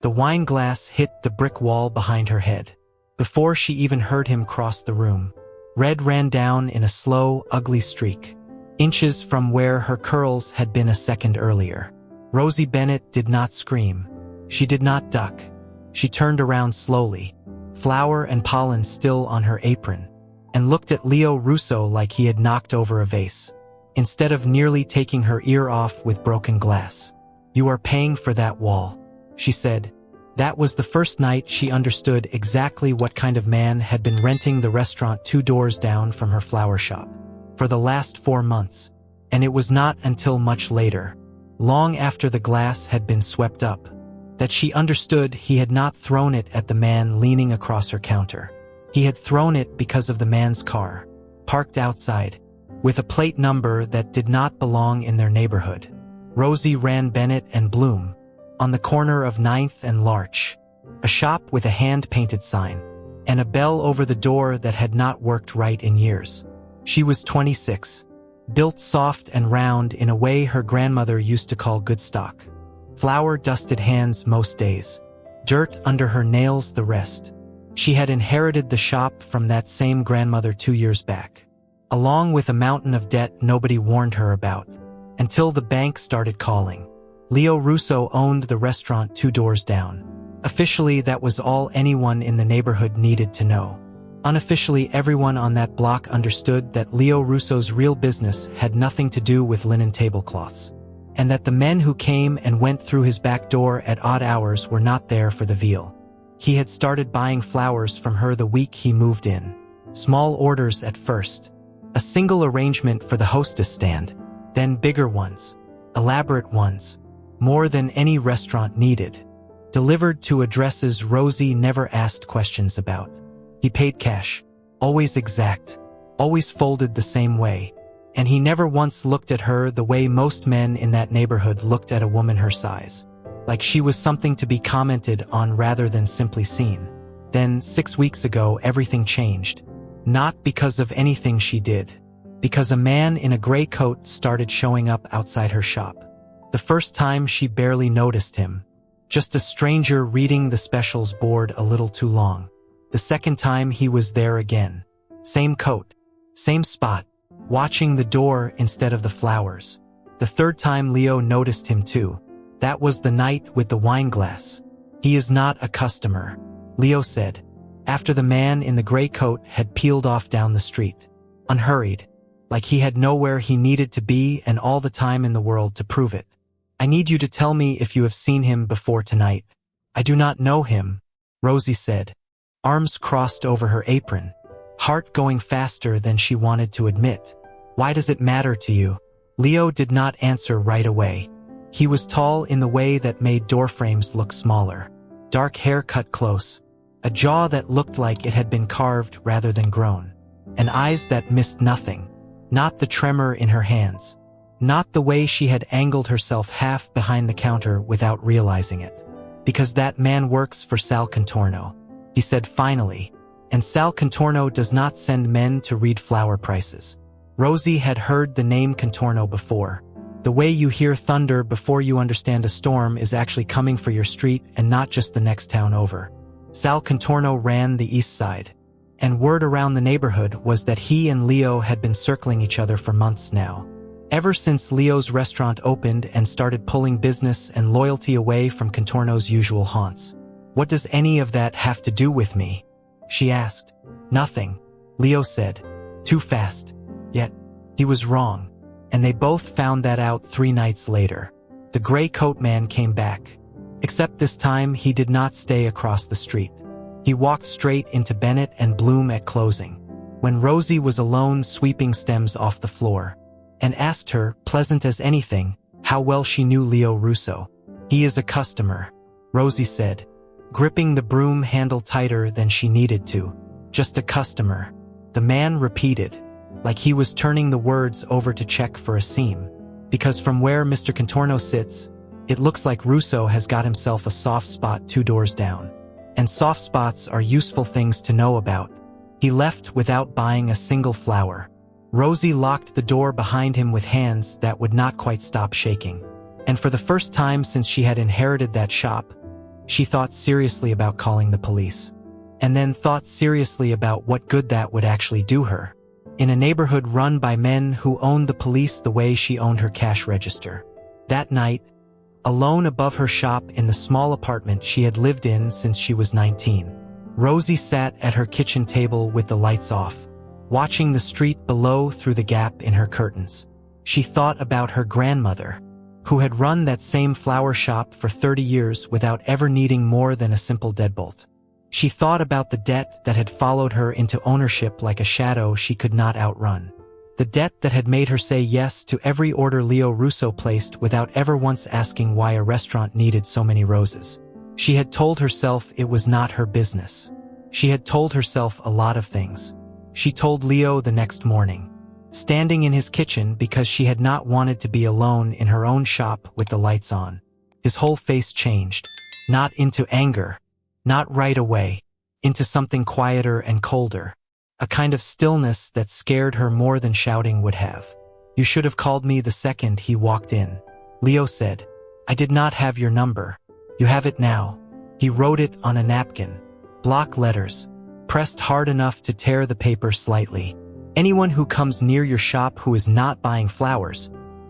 The wine glass hit the brick wall behind her head. Before she even heard him cross the room, red ran down in a slow, ugly streak, inches from where her curls had been a second earlier. Rosie Bennett did not scream. She did not duck. She turned around slowly, flour and pollen still on her apron, and looked at Leo Russo like he had knocked over a vase, instead of nearly taking her ear off with broken glass. "You are paying for that wall," she said. That was the first night she understood exactly what kind of man had been renting the restaurant 2 doors down from her flower shop for the last 4 months, and it was not until much later, long after the glass had been swept up, that she understood he had not thrown it at the man leaning across her counter. He had thrown it because of the man's car, parked outside, with a plate number that did not belong in their neighborhood. Rosie ran Bennett and Bloom, on the corner of 9th and Larch, a shop with a hand-painted sign, and a bell over the door that had not worked right in years. She was 26, built soft and round in a way her grandmother used to call good stock. Flour-dusted hands most days, dirt under her nails the rest. She had inherited the shop from that same grandmother 2 years back, along with a mountain of debt nobody warned her about, until the bank started calling. Leo Russo owned the restaurant 2 doors down. Officially, that was all anyone in the neighborhood needed to know. Unofficially, everyone on that block understood that Leo Russo's real business had nothing to do with linen tablecloths, and that the men who came and went through his back door at odd hours were not there for the veal. He had started buying flowers from her the week he moved in. Small orders at first. A single arrangement for the hostess stand, then bigger ones, elaborate ones, more than any restaurant needed, delivered to addresses Rosie never asked questions about. He paid cash, always exact, always folded the same way, and he never once looked at her the way most men in that neighborhood looked at a woman her size, like she was something to be commented on rather than simply seen. Then, 6 weeks ago, everything changed. Not because of anything she did, because a man in a gray coat started showing up outside her shop. The first time she barely noticed him, just a stranger reading the specials board a little too long. The second time he was there again. Same coat, same spot, watching the door instead of the flowers. The third time Leo noticed him too. That was the night with the wine glass. "He is not a customer," Leo said, after the man in the gray coat had peeled off down the street, unhurried, like he had nowhere he needed to be and all the time in the world to prove it. "I need you to tell me if you have seen him before tonight." "I do not know him," Rosie said, arms crossed over her apron, heart going faster than she wanted to admit. "Why does it matter to you?" Leo did not answer right away. He was tall in the way that made doorframes look smaller, dark hair cut close, a jaw that looked like it had been carved rather than grown, and eyes that missed nothing, not the tremor in her hands, not the way she had angled herself half behind the counter without realizing it. "Because that man works for Sal Contorno," he said finally, "and Sal Contorno does not send men to read flower prices." Rosie had heard the name Contorno before. The way you hear thunder before you understand a storm is actually coming for your street and not just the next town over. Sal Contorno ran the east side, and word around the neighborhood was that he and Leo had been circling each other for months now. Ever since Leo's restaurant opened and started pulling business and loyalty away from Contorno's usual haunts. "What does any of that have to do with me?" she asked. "Nothing," Leo said. Too fast. Yet, he was wrong, and they both found that out 3 nights later. The gray coat man came back. Except this time he did not stay across the street. He walked straight into Bennett and Bloom at closing, when Rosie was alone sweeping stems off the floor, and asked her, pleasant as anything, how well she knew Leo Russo. "He is a customer," Rosie said, gripping the broom handle tighter than she needed to. "Just a customer," the man repeated, like he was turning the words over to check for a seam. "Because from where Mr. Contorno sits, it looks like Russo has got himself a soft spot 2 doors down. And soft spots are useful things to know about." He left without buying a single flower. Rosie locked the door behind him with hands that would not quite stop shaking. And for the first time since she had inherited that shop, She thought seriously about calling the police. And then thought seriously about what good that would actually do her. In a neighborhood run by men who owned the police the way she owned her cash register. That night, alone above her shop in the small apartment she had lived in since she was 19, Rosie sat at her kitchen table with the lights off, watching the street below through the gap in her curtains. She thought about her grandmother, who had run that same flower shop for 30 years without ever needing more than a simple deadbolt. She thought about the debt that had followed her into ownership like a shadow she could not outrun. The debt that had made her say yes to every order Leo Russo placed without ever once asking why a restaurant needed so many roses. She had told herself it was not her business. She had told herself a lot of things. She told Leo the next morning, standing in his kitchen because she had not wanted to be alone in her own shop with the lights on. His whole face changed, not into anger, not right away, into something quieter and colder, a kind of stillness that scared her more than shouting would have. "You should have called me the second he walked in," Leo said. "I did not have your number. You have it now." He wrote it on a napkin, block letters, pressed hard enough to tear the paper slightly. "Anyone who comes near your shop who is not buying flowers,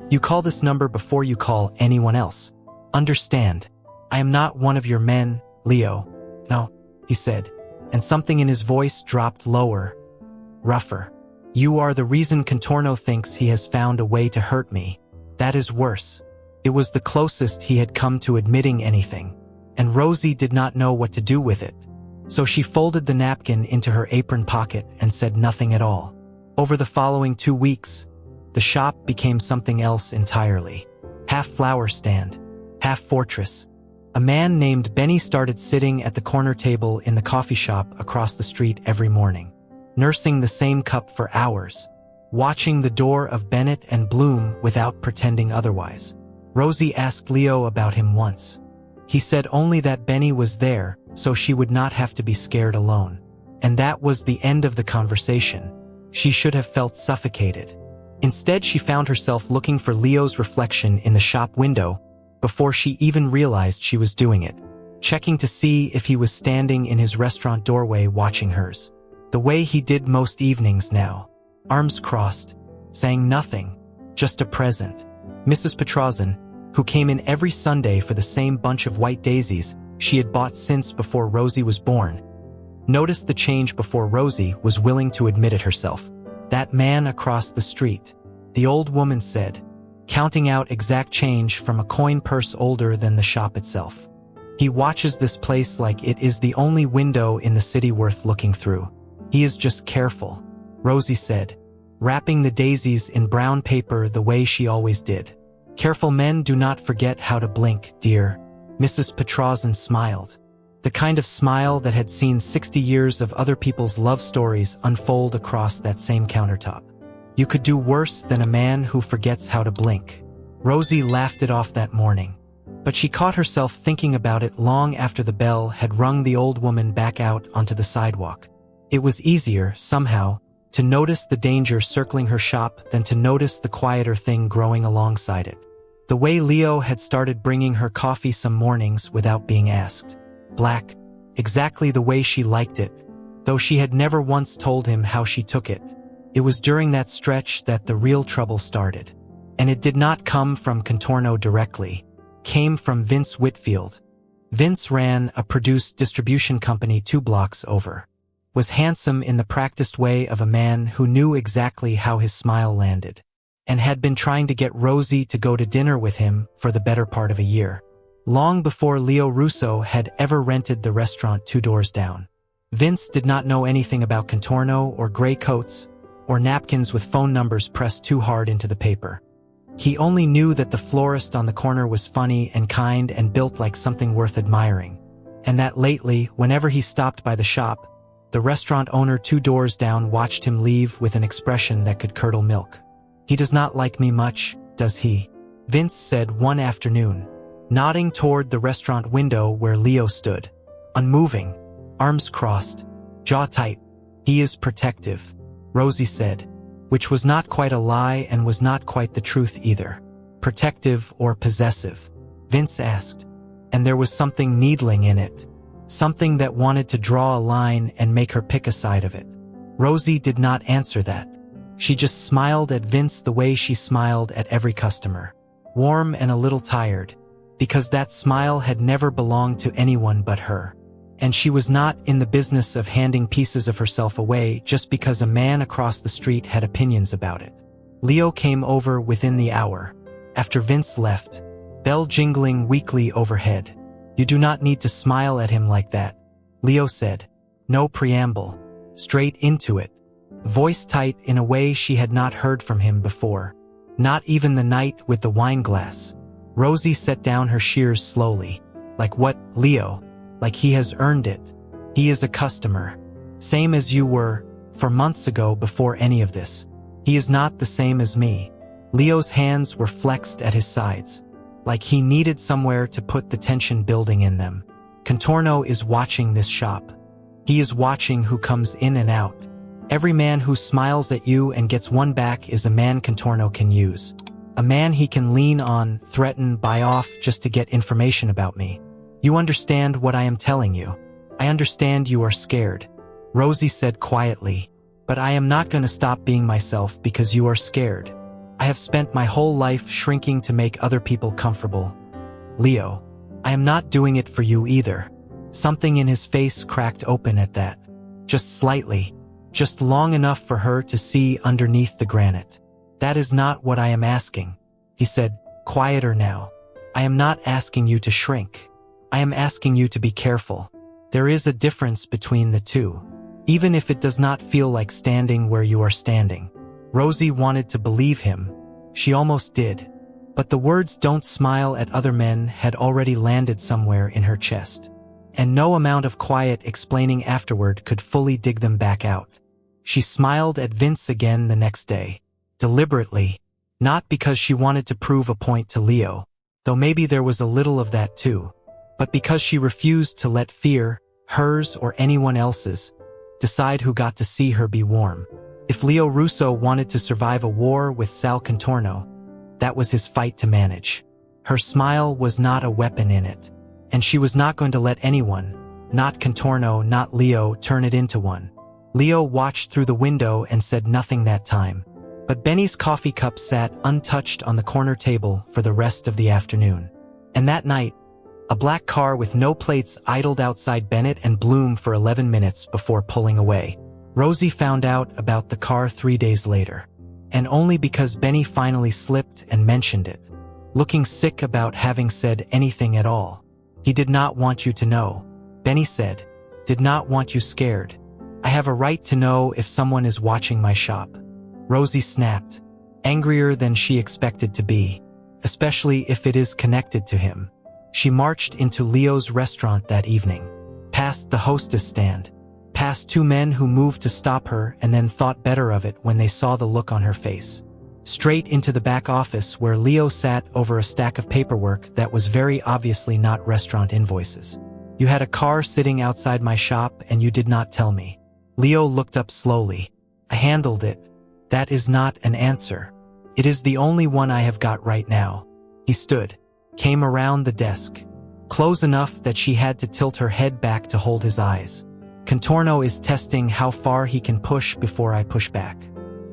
you call this number before you call anyone else. Understand? I am not one of your men, Leo." "No," he said, and something in his voice dropped lower, rougher. "You are the reason Contorno thinks he has found a way to hurt me. That is worse." It was the closest he had come to admitting anything, and Rosie did not know what to do with it. So she folded the napkin into her apron pocket and said nothing at all. Over the following 2 weeks, the shop became something else entirely. Half flower stand, half fortress. A man named Benny started sitting at the corner table in the coffee shop across the street every morning, nursing the same cup for hours, watching the door of Bennett and Bloom without pretending otherwise. Rosie asked Leo about him once. He said only that Benny was there, so she would not have to be scared alone. And that was the end of the conversation. She should have felt suffocated. Instead, she found herself looking for Leo's reflection in the shop window before she even realized she was doing it, checking to see if he was standing in his restaurant doorway watching hers. The way he did most evenings now, arms crossed, saying nothing, just a present. Mrs. Petrozan, who came in every Sunday for the same bunch of white daisies she had bought since before Rosie was born, noticed the change before Rosie was willing to admit it herself. "That man across the street," the old woman said, counting out exact change from a coin purse older than the shop itself. "He watches this place like it is the only window in the city worth looking through. He is just careful," Rosie said, wrapping the daisies in brown paper the way she always did. "Careful men do not forget how to blink, dear." Mrs. Petrozan smiled, the kind of smile that had seen 60 years of other people's love stories unfold across that same countertop. "You could do worse than a man who forgets how to blink." Rosie laughed it off that morning, but she caught herself thinking about it long after the bell had rung the old woman back out onto the sidewalk. It was easier, somehow, to notice the danger circling her shop than to notice the quieter thing growing alongside it. The way Leo had started bringing her coffee some mornings without being asked. Black, exactly the way she liked it, though she had never once told him how she took it. It was during that stretch that the real trouble started. And it did not come from Contorno directly. Came from Vince Whitfield. Vince ran a produced distribution company 2 blocks over. Was handsome in the practiced way of a man who knew exactly how his smile landed, and had been trying to get Rosie to go to dinner with him for the better part of a year, long before Leo Russo had ever rented the restaurant 2 doors down. Vince did not know anything about Contorno or gray coats, or napkins with phone numbers pressed too hard into the paper. He only knew that the florist on the corner was funny and kind and built like something worth admiring, and that lately, whenever he stopped by the shop, the restaurant owner 2 doors down watched him leave with an expression that could curdle milk. "He does not like me much, does he?" Vince said one afternoon, nodding toward the restaurant window where Leo stood, unmoving, arms crossed, jaw tight. "He is protective," Rosie said, which was not quite a lie and was not quite the truth either. "Protective or possessive?" Vince asked. and there was something needling in it. Something that wanted to draw a line and make her pick a side of it. Rosie did not answer that. She just smiled at Vince the way she smiled at every customer. Warm and a little tired, because that smile had never belonged to anyone but her. And she was not in the business of handing pieces of herself away just because a man across the street had opinions about it. Leo came over within the hour. After Vince left, bell jingling weakly overhead. "You do not need to smile at him like that," Leo said. No preamble. Straight into it. Voice tight in a way she had not heard from him before. Not even the night with the wine glass. Rosie set down her shears slowly. "Like what, Leo? Like he has earned it. He is a customer. Same as you were, for months ago before any of this. He is not the same as me." Leo's hands were flexed at his sides. Like he needed somewhere to put the tension building in them. Contorno is watching this shop. He is watching who comes in and out. Every man who smiles at you and gets one back is a man Contorno can use. A man he can lean on, threaten, buy off just to get information about me. "You understand what I am telling you. I understand you are scared," Rosie said quietly. "But I am not going to stop being myself because you are scared. I have spent my whole life shrinking to make other people comfortable. Leo, I am not doing it for you either." Something in his face cracked open at that. Just slightly. Just long enough for her to see underneath the granite. "That is not what I am asking," he said, quieter now. "I am not asking you to shrink. I am asking you to be careful. There is a difference between the two. Even if it does not feel like standing where you are standing." Rosie wanted to believe him. She almost did. But the words "don't smile at other men" had already landed somewhere in her chest. And no amount of quiet explaining afterward could fully dig them back out. She smiled at Vince again the next day. Deliberately. Not because she wanted to prove a point to Leo, though maybe there was a little of that too, but because she refused to let fear, hers or anyone else's, decide who got to see her be warm. If Leo Russo wanted to survive a war with Sal Contorno, that was his fight to manage. Her smile was not a weapon in it. And she was not going to let anyone, not Contorno, not Leo, turn it into one. Leo watched through the window and said nothing that time. But Benny's coffee cup sat untouched on the corner table for the rest of the afternoon. And that night, a black car with no plates idled outside Bennett and Bloom for 11 minutes before pulling away. Rosie found out about the car 3 days later. And only because Benny finally slipped and mentioned it. Looking sick about having said anything at all. "He did not want you to know," Benny said. "Did not want you scared. I have a right to know if someone is watching my shop." Rosie snapped, angrier than she expected to be, especially if it is connected to him. She marched into Leo's restaurant that evening, past the hostess stand, past 2 men who moved to stop her and then thought better of it when they saw the look on her face. Straight into the back office where Leo sat over a stack of paperwork that was very obviously not restaurant invoices. "You had a car sitting outside my shop and you did not tell me." Leo looked up slowly. "I handled it." "That is not an answer. It is the only one I have got right now." He stood, came around the desk, close enough that she had to tilt her head back to hold his eyes. "Contorno is testing how far he can push before I push back.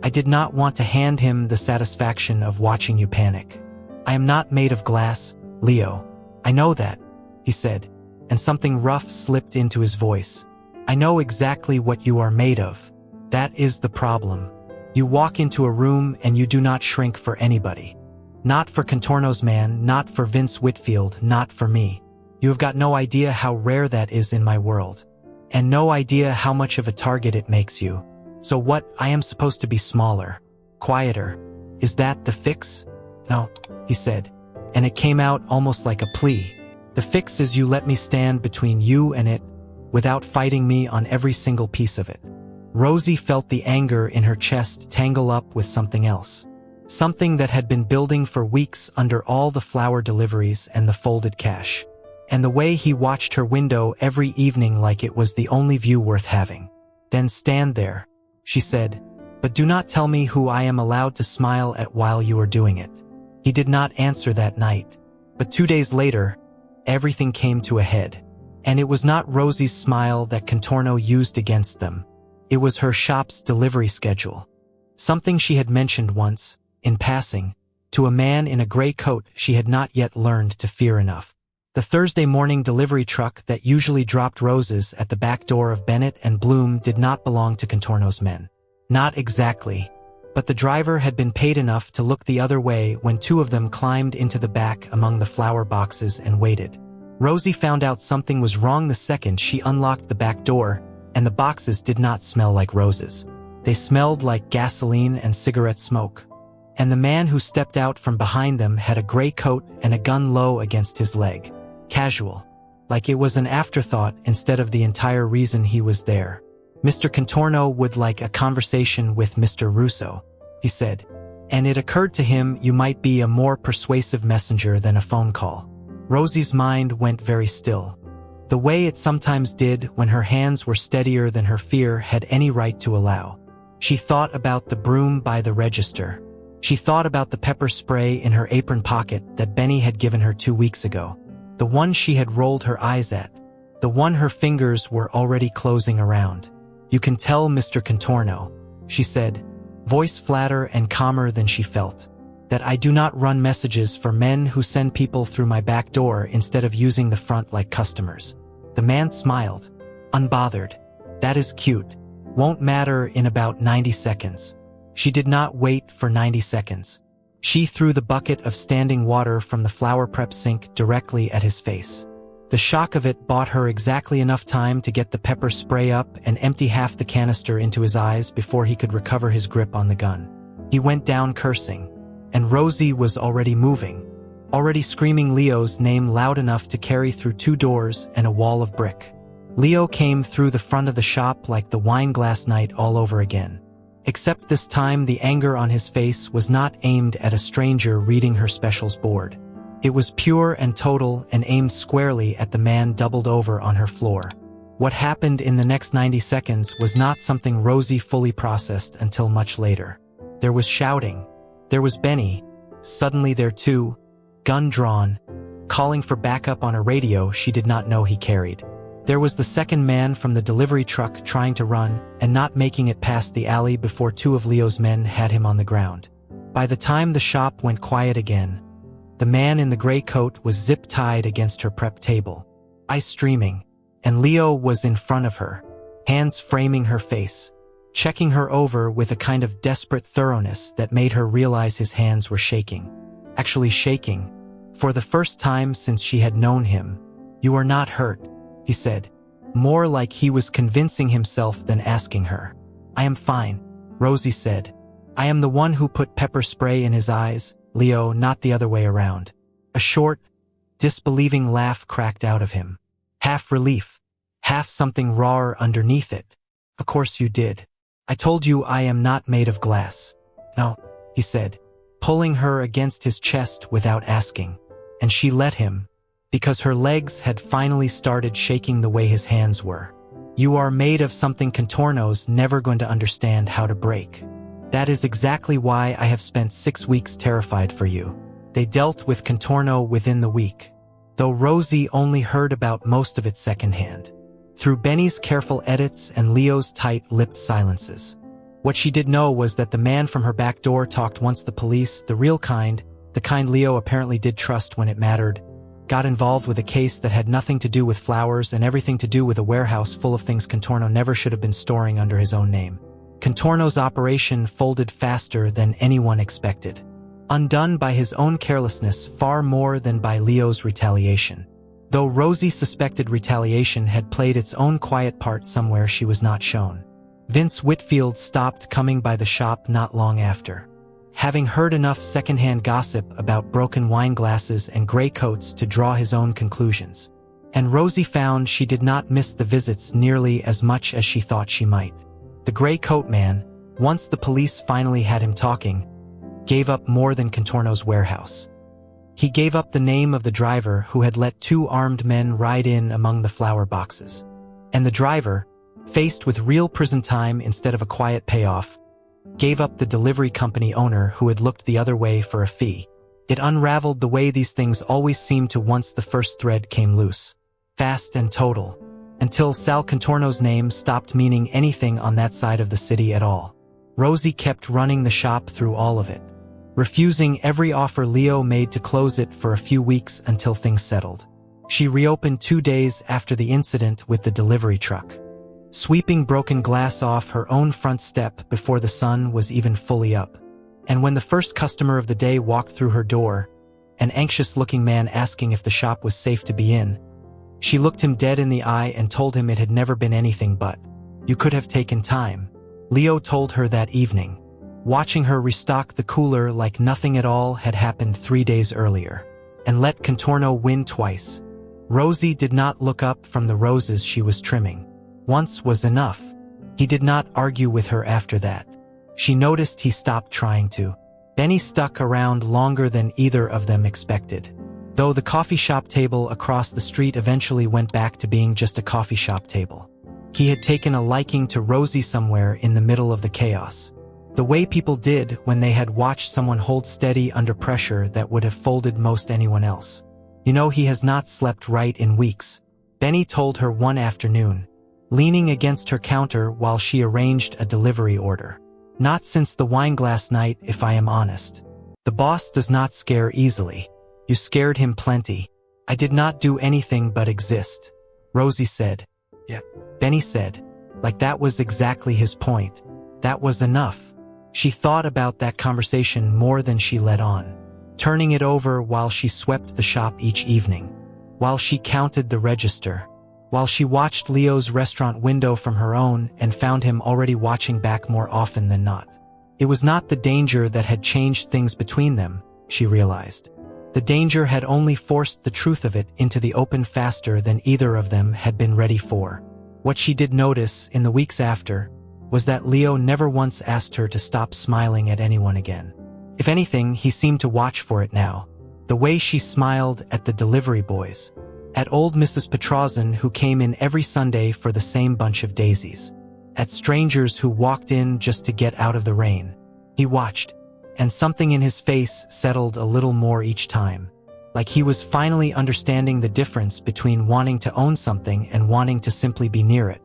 I did not want to hand him the satisfaction of watching you panic. I am not made of glass, Leo. I know that," he said, and something rough slipped into his voice. "I know exactly what you are made of. That is the problem. You walk into a room and you do not shrink for anybody. Not for Contorno's man, not for Vince Whitfield, not for me. You have got no idea how rare that is in my world. And no idea how much of a target it makes you. So what, I am supposed to be smaller, quieter. Is that the fix?" "No," he said, and it came out almost like a plea. "The fix is you let me stand between you and it, without fighting me on every single piece of it." Rosie felt the anger in her chest tangle up with something else. Something that had been building for weeks under all the flower deliveries and the folded cash. And the way he watched her window every evening like it was the only view worth having. "Then stand there," she said, "but do not tell me who I am allowed to smile at while you are doing it." He did not answer that night. But 2 days later, everything came to a head. And it was not Rosie's smile that Contorno used against them. It was her shop's delivery schedule. Something she had mentioned once, in passing, to a man in a gray coat she had not yet learned to fear enough. The Thursday morning delivery truck that usually dropped roses at the back door of Bennett and Bloom did not belong to Contorno's men. Not exactly, but the driver had been paid enough to look the other way when two of them climbed into the back among the flower boxes and waited. Rosie found out something was wrong the second she unlocked the back door, and the boxes did not smell like roses. They smelled like gasoline and cigarette smoke. And the man who stepped out from behind them had a gray coat and a gun low against his leg. Casual. Like it was an afterthought instead of the entire reason he was there. Mr. Contorno would like a conversation with Mr. Russo, he said. And it occurred to him you might be a more persuasive messenger than a phone call. Rosie's mind went very still. The way it sometimes did when her hands were steadier than her fear had any right to allow. She thought about the broom by the register. She thought about the pepper spray in her apron pocket that Benny had given her 2 weeks ago. The one she had rolled her eyes at. The one her fingers were already closing around. You can tell Mr. Contorno, she said, voice flatter and calmer than she felt, that I do not run messages for men who send people through my back door instead of using the front like customers. The man smiled, unbothered. That is cute. Won't matter in about 90 seconds. She did not wait for 90 seconds. She threw the bucket of standing water from the flower prep sink directly at his face. The shock of it bought her exactly enough time to get the pepper spray up and empty half the canister into his eyes before he could recover his grip on the gun. He went down cursing, and Rosie was already moving, already screaming Leo's name loud enough to carry through 2 doors and a wall of brick. Leo came through the front of the shop like the wine glass night all over again. Except this time the anger on his face was not aimed at a stranger reading her specials board. It was pure and total and aimed squarely at the man doubled over on her floor. What happened in the next 90 seconds was not something Rosie fully processed until much later. There was shouting. There was Benny, suddenly there too, gun drawn, calling for backup on a radio she did not know he carried. There was the second man from the delivery truck trying to run and not making it past the alley before 2 of Leo's men had him on the ground. By the time the shop went quiet again, the man in the gray coat was zip-tied against her prep table, eyes streaming, and Leo was in front of her, hands framing her face, checking her over with a kind of desperate thoroughness that made her realize his hands were shaking. Actually shaking, for the first time since she had known him. You are not hurt, he said, more like he was convincing himself than asking her. I am fine, Rosie said. I am the one who put pepper spray in his eyes, Leo, not the other way around. A short, disbelieving laugh cracked out of him. Half relief, half something rawer underneath it. Of course you did. I told you I am not made of glass. No, he said, pulling her against his chest without asking. And she let him, because her legs had finally started shaking the way his hands were. You are made of something Contorno's never going to understand how to break. That is exactly why I have spent 6 weeks terrified for you. They dealt with Contorno within the week, though Rosie only heard about most of it secondhand, through Benny's careful edits and Leo's tight-lipped silences. What she did know was that the man from her back door talked once the police, the real kind, the kind Leo apparently did trust when it mattered, got involved with a case that had nothing to do with flowers and everything to do with a warehouse full of things Contorno never should have been storing under his own name. Contorno's operation folded faster than anyone expected, undone by his own carelessness far more than by Leo's retaliation. Though Rosie suspected retaliation had played its own quiet part somewhere she was not shown. Vince Whitfield stopped coming by the shop not long after, having heard enough secondhand gossip about broken wine glasses and gray coats to draw his own conclusions. And Rosie found she did not miss the visits nearly as much as she thought she might. The gray coat man, once the police finally had him talking, gave up more than Contorno's warehouse. He gave up the name of the driver who had let 2 armed men ride in among the flower boxes. And the driver, faced with real prison time instead of a quiet payoff, gave up the delivery company owner who had looked the other way for a fee. It unraveled the way these things always seem to once the first thread came loose. Fast and total. Until Sal Contorno's name stopped meaning anything on that side of the city at all. Rosie kept running the shop through all of it, refusing every offer Leo made to close it for a few weeks until things settled. She reopened 2 days after the incident with the delivery truck, sweeping broken glass off her own front step before the sun was even fully up. And when the first customer of the day walked through her door, an anxious-looking man asking if the shop was safe to be in, she looked him dead in the eye and told him it had never been anything but, "You could have taken time," Leo told her that evening, watching her restock the cooler like nothing at all had happened 3 days earlier, and let Contorno win twice. Rosie did not look up from the roses she was trimming. Once was enough. He did not argue with her after that. She noticed he stopped trying to. Benny stuck around longer than either of them expected, though the coffee shop table across the street eventually went back to being just a coffee shop table. He had taken a liking to Rosie somewhere in the middle of the chaos. The way people did when they had watched someone hold steady under pressure that would have folded most anyone else. "You know, he has not slept right in weeks," Benny told her one afternoon, leaning against her counter while she arranged a delivery order. "Not since the wineglass night, if I am honest. The boss does not scare easily. You scared him plenty." "I did not do anything but exist," Rosie said. "Yeah," Benny said, like that was exactly his point. That was enough. She thought about that conversation more than she let on, turning it over while she swept the shop each evening, while she counted the register, while she watched Leo's restaurant window from her own and found him already watching back more often than not. It was not the danger that had changed things between them, she realized. The danger had only forced the truth of it into the open faster than either of them had been ready for. What she did notice in the weeks after was that Leo never once asked her to stop smiling at anyone again. If anything, he seemed to watch for it now. The way she smiled at the delivery boys, at old Mrs. Petrozan who came in every Sunday for the same bunch of daisies, at strangers who walked in just to get out of the rain. He watched, and something in his face settled a little more each time, like he was finally understanding the difference between wanting to own something and wanting to simply be near it.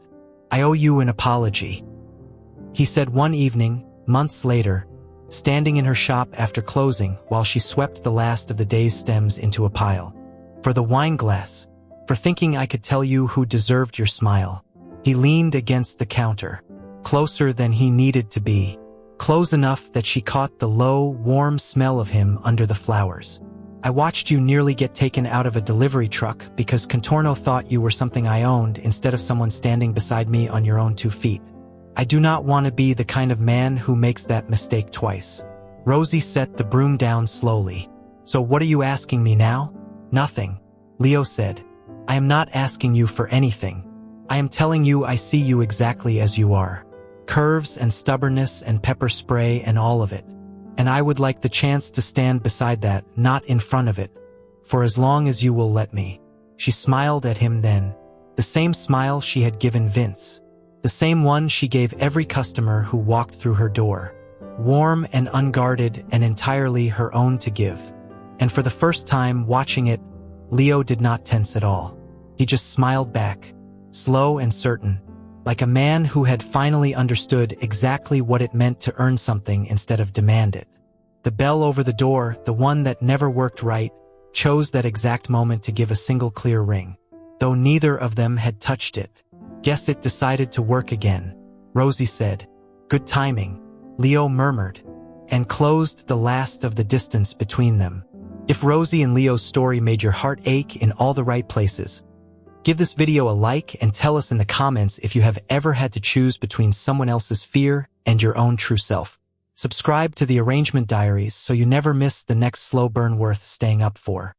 "I owe you an apology," he said one evening, months later, standing in her shop after closing while she swept the last of the day's stems into a pile. "For the wine glass. For thinking I could tell you who deserved your smile." He leaned against the counter, closer than he needed to be, close enough that she caught the low, warm smell of him under the flowers. "I watched you nearly get taken out of a delivery truck because Contorno thought you were something I owned instead of someone standing beside me on your own 2 feet. I do not want to be the kind of man who makes that mistake twice." Rosie set the broom down slowly. "So what are you asking me now?" "Nothing," Leo said. "I am not asking you for anything. I am telling you I see you exactly as you are. Curves and stubbornness and pepper spray and all of it. And I would like the chance to stand beside that, not in front of it, for as long as you will let me." She smiled at him then, the same smile she had given Vince, the same one she gave every customer who walked through her door, warm and unguarded and entirely her own to give. And for the first time watching it, Leo did not tense at all. He just smiled back, slow and certain, like a man who had finally understood exactly what it meant to earn something instead of demand it. The bell over the door, the one that never worked right, chose that exact moment to give a single clear ring, though neither of them had touched it. "Guess it decided to work again," Rosie said. "Good timing," Leo murmured, and closed the last of the distance between them. If Rosie and Leo's story made your heart ache in all the right places, give this video a like and tell us in the comments if you have ever had to choose between someone else's fear and your own true self. Subscribe to the Arrangement Diaries so you never miss the next slow burn worth staying up for.